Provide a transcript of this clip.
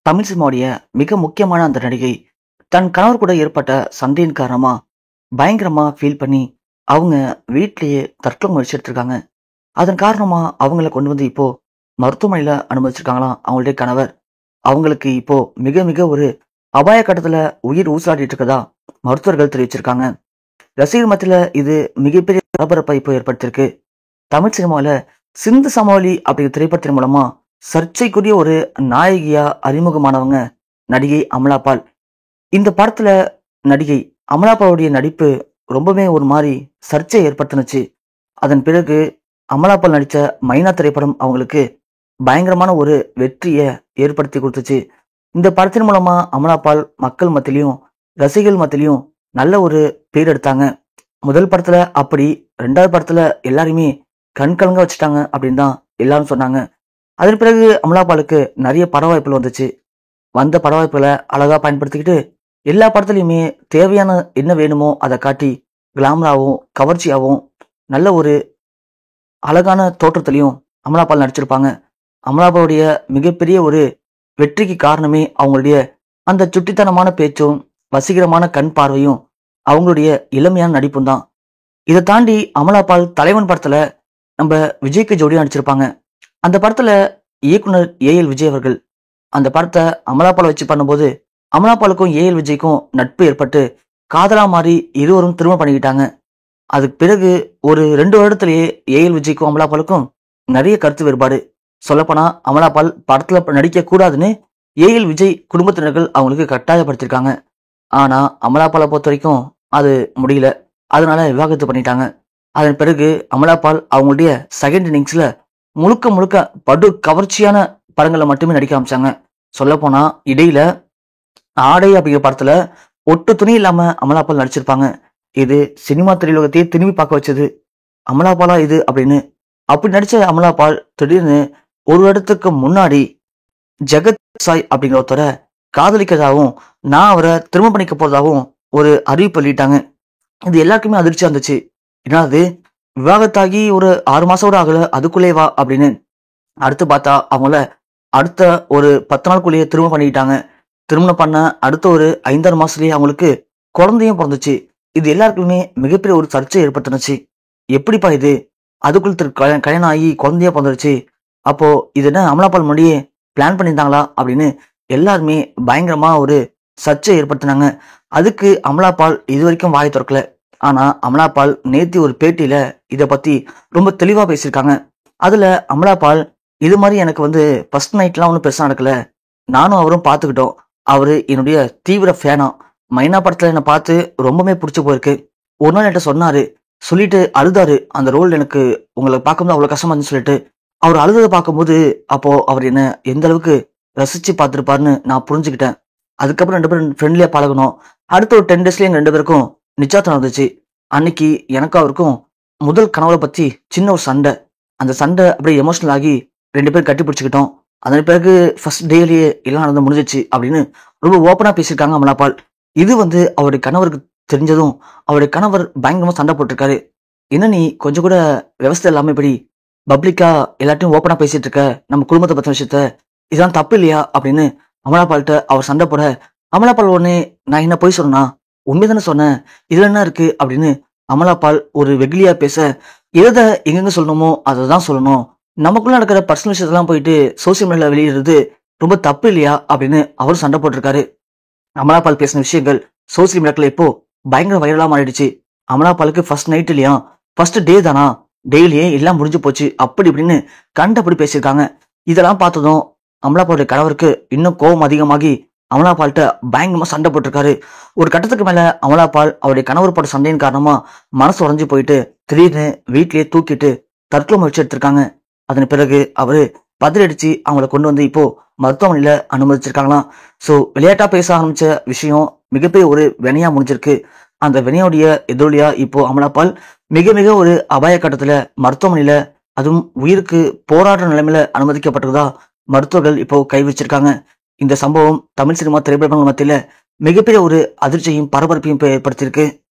தமிழ் சினிமாவுடைய மிக முக்கியமான அந்த நடிகை தன் கணவர் கூட ஏற்பட்ட சண்டையின் காரணமா பயங்கரமா ஃபீல் பண்ணி அவங்க வீட்டிலேயே தற்கொலை முயற்சி எடுத்திருக்காங்க. அதன் காரணமா அவங்கள கொண்டு வந்து இப்போ மருத்துவமனையில அனுமதிச்சிருக்காங்களாம் அவங்களுடைய கணவர். அவங்களுக்கு இப்போ மிக மிக ஒரு அபாய கட்டத்துல உயிர் ஊசலாடிட்டு இருக்கதா மருத்துவர்கள் தெரிவிச்சிருக்காங்க. ரசிகர் மத்தியில இது மிகப்பெரிய பரபரப்பை இப்போ ஏற்படுத்தியிருக்கு. தமிழ் சினிமாவில சிந்து சமவெளி அப்படிங்கிற திரைப்படத்தின் மூலமா சர்ச்சைக்குரிய ஒரு நாயகியா அறிமுகமானவங்க நடிகை அமலா பால். இந்த படத்துல நடிகை அமலா பாலுடைய நடிப்பு ரொம்பவே ஒரு மாதிரி சர்ச்சையை ஏற்படுத்தினுச்சு. அதன் பிறகு அமலா பால் நடிச்ச மைனா திரைப்படம் அவங்களுக்கு பயங்கரமான ஒரு வெற்றியை ஏற்படுத்தி கொடுத்துச்சு. இந்த படத்தின் மூலமா அமலா பால் மக்கள் மத்தியிலையும் ரசிகர்கள் மத்தியிலையும் நல்ல ஒரு பேர் எடுத்தாங்க. முதல் படத்துல அப்படி, ரெண்டாவது படத்துல எல்லாருமே கண் கலங்க வச்சுட்டாங்க அப்படின்னு தான் எல்லாரும் சொன்னாங்க. அதன் பிறகு அமலா பாலுக்கு நிறைய பட வாய்ப்புகள் வந்துச்சு. வந்த பட வாய்ப்புகளை அழகா பயன்படுத்திக்கிட்டு எல்லா படத்துலையுமே தேவையான என்ன வேணுமோ அதை காட்டி கிளாமராகவும் கவர்ச்சியாகவும் நல்ல ஒரு அழகான தோற்றத்திலையும் அமலா பால் நடிச்சிருப்பாங்க. அமலா பாலுடைய மிகப்பெரிய ஒரு வெற்றிக்கு காரணமே அவங்களுடைய அந்த சுட்டித்தனமான பேச்சும் வசீகரமான கண் பார்வையும் அவங்களுடைய இளமையான நடிப்பும் தான். இதை தாண்டி அமலா பால் தலைவன் படத்துல நம்ம விஜய்க்கு ஜோடியா நடிச்சிருப்பாங்க. அந்த படத்துல இயக்குனர் ஏஎல் விஜய் அவர்கள் அந்த படத்தை அமலா பாலை வச்சு பண்ணும்போது அமலா பாலுக்கும் ஏஎல் விஜய்க்கும் நட்பு ஏற்பட்டு காதலா மாறி இருவரும் திருமணம் பண்ணிக்கிட்டாங்க. அதுக்கு பிறகு ஒரு 2 வருடத்திலேயே ஏஎல் விஜய்க்கும் அமலா பாலுக்கும் நிறைய கருத்து வேறுபாடு. சொல்லப்போனா அமலா பால் படத்துல நடிக்க கூடாதுன்னு ஏஎல் விஜய் குடும்பத்தினர்கள் அவங்களுக்கு கட்டாயப்படுத்திருக்காங்க. ஆனா அமலா பாலை பொறுத்த வரைக்கும் அது முடியல. அதனால விவாகரத்து பண்ணிட்டாங்க. அதன் பிறகு அமலா பால் அவங்களுடைய செகண்ட் இன்னிங்ஸ்ல முழுக்க முழுக்க படு கவர்ச்சியான படங்களை மட்டுமே நடிக்க ஆரம்பிச்சாங்க. சொல்ல போனா இடையில ஆடை அப்படிங்கிற படத்துல ஒட்டு துணி இல்லாம அமலா பால் நடிச்சிருப்பாங்க. இது சினிமா திரையுலகத்தையே திரும்பி பார்க்க வச்சது. அமலா பாலா இது அப்படின்னு அப்படி நடிச்ச அமலா பால் திடீர்னு ஒரு வருடத்துக்கு முன்னாடி ஜெகத் சாய் அப்படிங்கிற ஒருத்தரை காதலிக்கிறதாவும் நான் அவரை திரும்ப பண்ணிக்க போறதாவும் ஒரு அறிவிப்பு வெளியிட்டாங்க. இது எல்லாருக்குமே அதிர்ச்சியா இருந்துச்சு. என்னது, விவாகத்தாகி ஒரு 6 மாசம் கூட ஆகல, அதுக்குள்ளே வா அப்படின்னு. அடுத்து பார்த்தா அவங்கள அடுத்த ஒரு 10 நாளுக்குள்ளேயே திருமணம் பண்ணிக்கிட்டாங்க. திருமணம் பண்ண அடுத்த ஒரு 5-6 மாசத்துலயே அவங்களுக்கு குழந்தையும் பிறந்துச்சு. இது எல்லாருக்குமே மிகப்பெரிய ஒரு சர்ச்சை ஏற்படுத்தினுச்சு. எப்படிப்பா இது, அதுக்குள்ள கல்யாணம் ஆகி குழந்தையா பிறந்துருச்சு, அப்போ இது என்ன அமலா பால் முன்னாடியே பிளான் பண்ணியிருந்தாங்களா அப்படின்னு எல்லாருமே பயங்கரமா ஒரு சர்ச்சை ஏற்படுத்தினாங்க. அதுக்கு அமலா பால் இது வரைக்கும் வாயை திறக்கல. ஆனா அமலா பால் நேத்தி ஒரு பேட்டியில இதை பத்தி ரொம்ப தெளிவா பேசியிருக்காங்க. அதுல அமலா பால் இது மாதிரி எனக்கு ஃபர்ஸ்ட் நைட்லாம் ஒன்றும் பெருசா நடக்கல, நானும் அவரும் பார்த்துக்கிட்டோம். அவரு என்னுடைய தீவிர ஃபேனா. மைனா படத்துல என்னை பார்த்து ரொம்பவே பிடிச்சி போயிருக்கு. ஒரு நாள் என்கிட்ட சொன்னாரு, சொல்லிட்டு அழுதாரு. அந்த ரோல் எனக்கு உங்களை பார்க்கும்போது அவ்வளவு கஷ்டமா இருந்துன்னு சொல்லிட்டு அவர் அழுததை பார்க்கும்போது அப்போ அவர் என்ன எந்த அளவுக்கு ரசிச்சு பார்த்துருப்பாருன்னு நான் புரிஞ்சுக்கிட்டேன். அதுக்கப்புறம் 2 பேரும் ஃப்ரெண்ட்லியா பழகணும். அடுத்த ஒரு 10 டேஸ்லயே எங்க 2 பேருக்கும் நிச்சயதார்த்தம் வந்துச்சு. அன்னைக்கு எனக்கும் அவருக்கும் முதல் கனவுல பத்தி சின்ன ஒரு சண்டை. அந்த சண்டை அப்படியே எமோஷனல் ஆகி 2 பேரும் கட்டி பிடிச்சிக்கிட்டோம். அதன் பிறகு ஃபர்ஸ்ட் டேலயே எல்லாம் நடந்து முடிஞ்சிச்சு அப்படின்னு ரொம்ப ஓப்பனா பேசியிருக்காங்க அமலா பால். இது அவருடைய கணவருக்கு தெரிஞ்சதும் அவருடைய கணவர் பயங்கரமா சண்டை போட்டிருக்காரு. என்ன நீ கொஞ்சம் கூட விவசாயம் இல்லாம இப்படி பப்ளிக்கா எல்லாத்தையும் ஓப்பனா பேசிட்டு இருக்க, நம்ம குடும்பத்தை பத்தின விஷயத்த, இதெல்லாம் தப்பு இல்லையா அப்படின்னு அமலா பால்கிட்ட அவர் சண்டை போட, அமலா பால் உடனே நான் என்ன போய் சொன்னா, உண்மைதானே சொன்னேன், இதுல என்ன இருக்கு அப்படின்னு அமலா பால் ஒரு வெகுளியா பேச, எதை எங்கெங்க சொல்லணுமோ அதை தான் சொல்லணும், நமக்குள்ள நடக்கிற பர்சனல் விஷயத்தெல்லாம் போயிட்டு சோசியல் மீடியால வெளியிடுறது ரொம்ப தப்பு இல்லையா அப்படின்னு அவரும் சண்டை போட்டிருக்காரு. அமலா பால் பேசின விஷயங்கள் சோசியல் மீடியாக்கள் இப்போ பயங்கர வைரலா மாறிடுச்சு. அமலா பாலுக்கு ஃபர்ஸ்ட் நைட் இல்லையா, ஃபர்ஸ்ட் டே தானா, டெய்லியே எல்லாம் முடிஞ்சு போச்சு அப்படி இப்படின்னு கண்டபடி பேசியிருக்காங்க. இதெல்லாம் பார்த்ததும் அமலா பாலுடைய கணவருக்கு இன்னும் கோபம் அதிகமாகி அமலா பால்கிட்ட பயங்கரமா சண்டை போட்டிருக்காரு. ஒரு கட்டத்துக்கு மேல அமலா பால் அவருடைய கணவர் போட்ட சண்டையின் காரணமா மனசு உடைஞ்சு போயிட்டு திடீர்னு வீட்லயே தூக்கிட்டு தற்கொலை முயற்சி எடுத்திருக்காங்க. அதன் பிறகு அவரு பதிலடிச்சு அவங்களை கொண்டு வந்து இப்போ மருத்துவமனையில அனுமதிச்சிருக்காங்களாம். சோ விளையாட்டா பேச ஆரம்பிச்ச விஷயம் மிகப்பெரிய ஒரு வினையா முடிஞ்சிருக்கு. அந்த வினையோடைய எதிரொலியா இப்போ அமலா பால் மிக மிக ஒரு அபாய கட்டத்துல மருத்துவமனையில, அதுவும் உயிருக்கு போராடுற நிலைமையில அனுமதிக்கப்பட்டதா மருத்துவர்கள் இப்போ கை வச்சிருக்காங்க. இந்த சம்பவம் தமிழ் சினிமா திரைப்படங்கள் மத்தியில மிகப்பெரிய ஒரு அதிர்ச்சியையும் பரபரப்பையும் ஏற்படுத்தியிருக்கு.